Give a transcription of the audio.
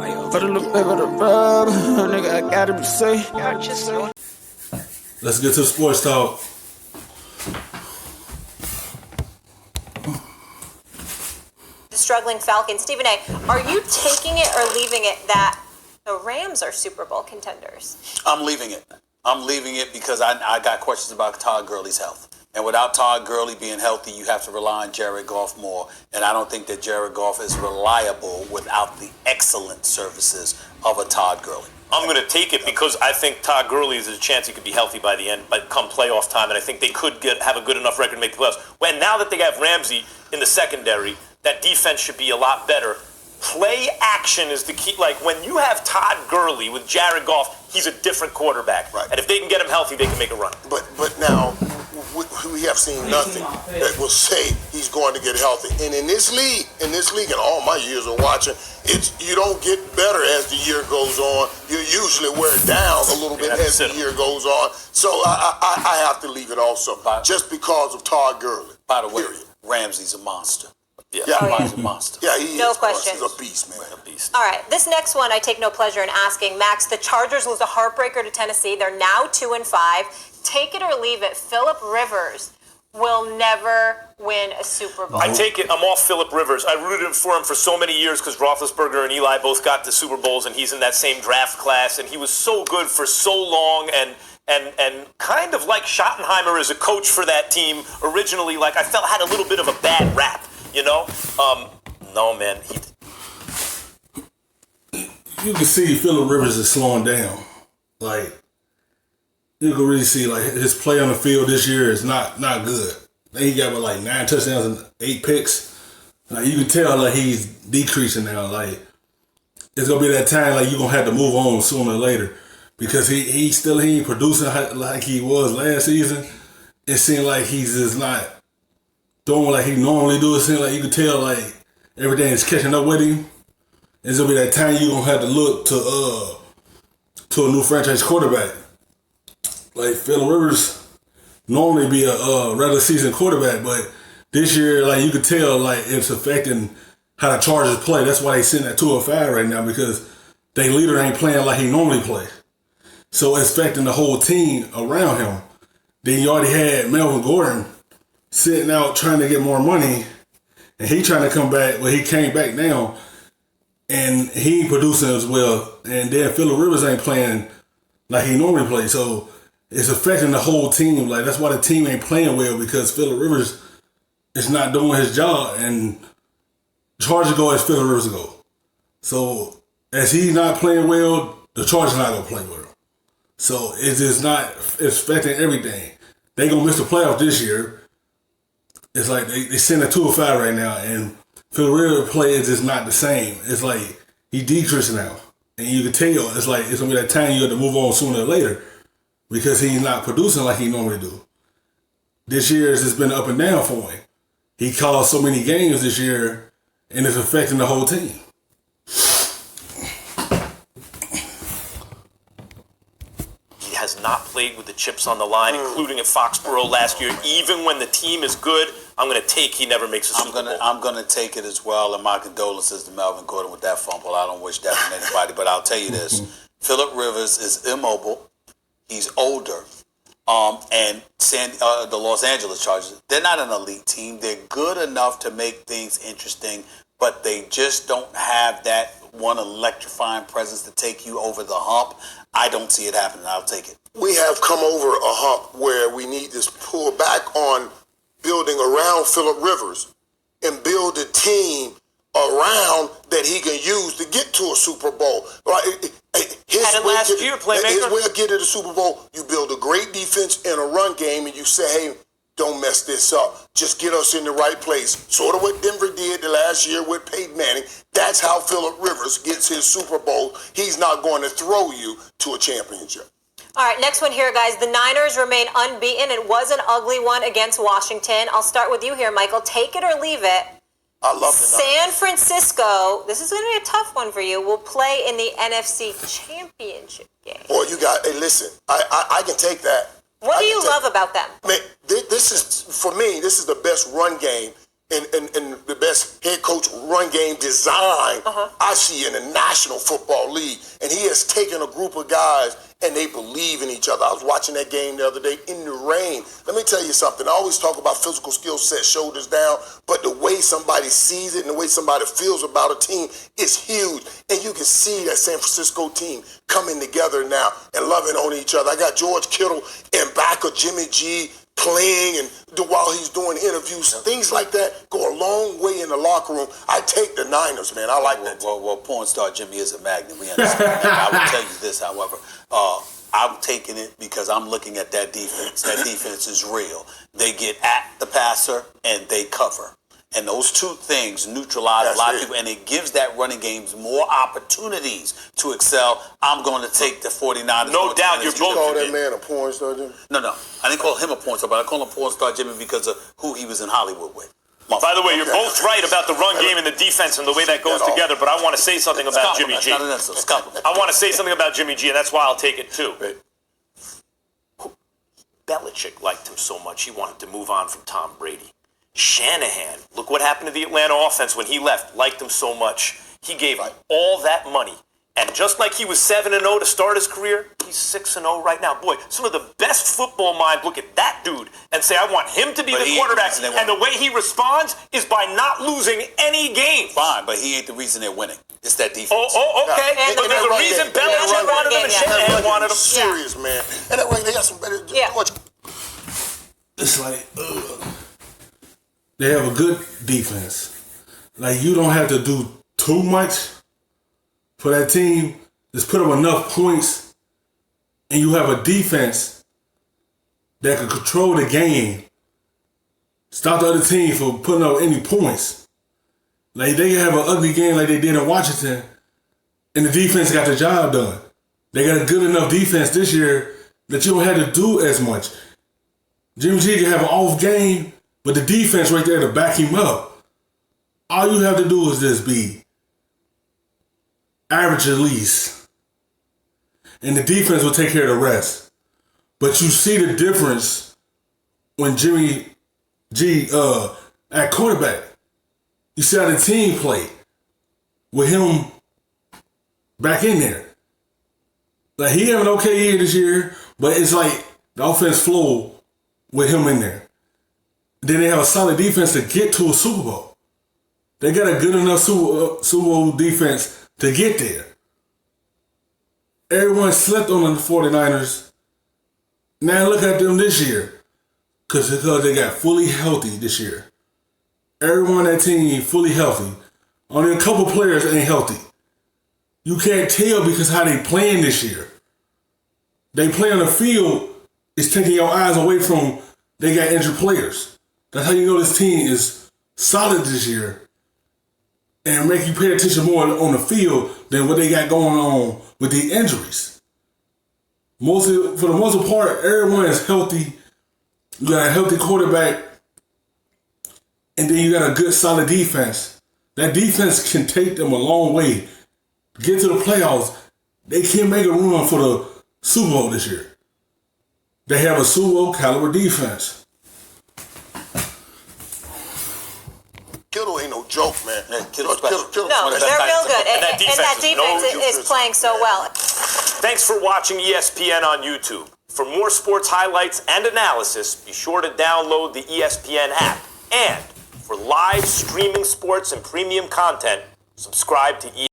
Put a little bit of the rub, nigga, I gotta be safe. Let's get to the sports talk. The struggling Falcons. Stephen A., are you taking it or leaving it that the Rams are Super Bowl contenders? I'm leaving it. I'm leaving it because I got questions about Todd Gurley's health. And without Todd Gurley being healthy, you have to rely on Jared Goff more. And I don't think that Jared Goff is reliable without the excellent services of a Todd Gurley. I'm going to take it because I think Todd Gurley is a chance he could be healthy by the end, but come playoff time, and I think they could have a good enough record to make the playoffs. When now that they have Ramsey in the secondary, that defense should be a lot better. Play action is the key. Like when you have Todd Gurley with Jared Goff, he's a different quarterback. Right. And if they can get him healthy, they can make a run. But now we have seen nothing that will say he's going to get healthy. And in this league, and all my years of watching, you don't get better as the year goes on. You usually wear down a little bit as the year goes on. So I have to leave it also, just because of Todd Gurley. By the way, Ramsey's a monster. Yeah, He's a monster. Yeah, he No is. question. He's a beast, man. A beast. All right, this next one I take no pleasure in asking. Max, the Chargers lose a heartbreaker to Tennessee. They're now 2-5. Take it or leave it. Phillip Rivers will never win a Super Bowl. I take it. I'm off Phillip Rivers. I rooted for him for so many years because Roethlisberger and Eli both got the Super Bowls, and he's in that same draft class, and he was so good for so long, and kind of like Schottenheimer as a coach for that team originally, like I felt had a little bit of a bad rap, you know? No, man. You can see Phillip Rivers is slowing down. Like, you can really see like his play on the field this year is not good. He got like 9 touchdowns and 8 picks. Like you can tell like he's decreasing now. Like it's gonna be that time like you're gonna have to move on sooner or later because he ain't producing like he was last season. It seemed like he's just not doing like he normally do. It seems like you can tell like everything is catching up with him. It's gonna be that time you're gonna have to look to a new franchise quarterback. Like Phillip Rivers normally be a regular season quarterback, but this year, like you could tell, like it's affecting how the Chargers play. That's why they sitting at 2-5 right now because their leader ain't playing like he normally play. So it's affecting the whole team around him. Then you already had Melvin Gordon sitting out trying to get more money, and he trying to come back, but he came back now, and he ain't producing as well. And then Phillip Rivers ain't playing like he normally plays. So it's affecting the whole team. Like that's why the team ain't playing well because Phillip Rivers is not doing his job, and Chargers go as Phillip Rivers go. So as he's not playing well, the Chargers not gonna play well. So it's just not affecting everything. They gonna miss the playoffs this year. It's like they sitting at 2-5 right now, and Phillip Rivers play is just not the same. It's like he decreasing now, and you can tell it's like it's gonna be that time you have to move on sooner or later. Because he's not producing like he normally do. This year has just been up and down for him. He caused so many games this year, and it's affecting the whole team. He has not played with the chips on the line, including at Foxborough last year. Even when the team is good, I'm going to take he never makes a Super Bowl. I'm gonna take it as well, and my condolences to Melvin Gordon with that fumble. I don't wish that on anybody, but I'll tell you this: Phillip Rivers is immobile. He's older, and the Los Angeles Chargers, they're not an elite team. They're good enough to make things interesting, but they just don't have that one electrifying presence to take you over the hump. I don't see it happening. I'll take it. We have come over a hump where we need to pull back on building around Phillip Rivers and build a team around that he can use to get to a Super Bowl. His way of getting to the Super Bowl, you build a great defense and a run game, and you say, hey, don't mess this up. Just get us in the right place. Sort of what Denver did the last year with Peyton Manning. That's how Phillip Rivers gets his Super Bowl. He's not going to throw you to a championship. All right, next one here, guys. The Niners remain unbeaten. It was an ugly one against Washington. I'll start with you here, Michael. Take it or leave it. I love the San Francisco, this is going to be a tough one for you, will play in the NFC Championship game. Boy, hey, listen, I can take that. What do you love about them? Man, this is, for me, this is the best run game and the best head coach run game design I see in the National Football League. And he has taken a group of guys and they believe in each other. I was watching that game the other day in the rain. Let me tell you something. I always talk about physical skill set, shoulders down, but the way somebody sees it and the way somebody feels about a team is huge. And you can see that San Francisco team coming together now and loving on each other. I got George Kittle and back of Jimmy G playing and while he's doing interviews, things like that go a long way in the locker room. I take the Niners, man. I like that. Well, porn star Jimmy is a magnet. We understand. I will tell you this, however, I'm taking it because I'm looking at that defense. That defense is real. They get at the passer and they cover. And those two things neutralize a lot of people, and it gives that running games more opportunities to excel. I'm going to take the 49ers. No doubt you're both. You call that man a porn star, Jimmy? No. I didn't call him a porn star, but I call him porn star Jimmy because of who he was in Hollywood with. By the way, you're both right about the run game and the defense and the way that goes together, but I want to say something about Jimmy G. I want to say something about Jimmy G, and that's why I'll take it too. Right. Belichick liked him so much, he wanted to move on from Tom Brady. Shanahan, look what happened to the Atlanta offense when he left, liked him so much. He gave all that money. And just like he was 7-0 to start his career, he's 6-0 right now. Boy, some of the best football minds look at that dude and say, I want him to be the quarterback. And the way he responds is by not losing any game. Fine, but he ain't the reason they're winning. It's that defense. Oh, okay. And But there's a reason Belichick wanted him and Shanahan wanted him. Serious, man. And that way they got some better. It's like, they have a good defense. Like, you don't have to do too much for that team. Just put up enough points, and you have a defense that can control the game. Stop the other team from putting up any points. Like, they have an ugly game like they did in Washington, and the defense got the job done. They got a good enough defense this year that you don't have to do as much. Jimmy G can have an off game, but the defense right there to back him up. All you have to do is just be average at least. And the defense will take care of the rest. But you see the difference when Jimmy G at quarterback. You see how the team play with him back in there. Like, he have an okay year this year, but it's like the offense flow with him in there. Then they have a solid defense to get to a Super Bowl. They got a good enough Super Bowl defense to get there. Everyone slept on the 49ers. Now look at them this year. Because they got fully healthy this year. Everyone on that team fully healthy. Only a couple players ain't healthy. You can't tell because how they playing this year. They play on the field is taking your eyes away from they got injured players. That's how you know this team is solid this year and make you pay attention more on the field than what they got going on with the injuries. For the most part, everyone is healthy. You got a healthy quarterback, and then you got a good, solid defense. That defense can take them a long way. Get to the playoffs. They can make a run for the Super Bowl this year. They have a Super Bowl caliber defense. Kittle ain't no joke, man. Kittle. No, they're real good. And that defense is playing so well. Thanks for watching ESPN on YouTube. For more sports highlights and analysis, be sure to download the ESPN app. And for live streaming sports and premium content, subscribe to ESPN.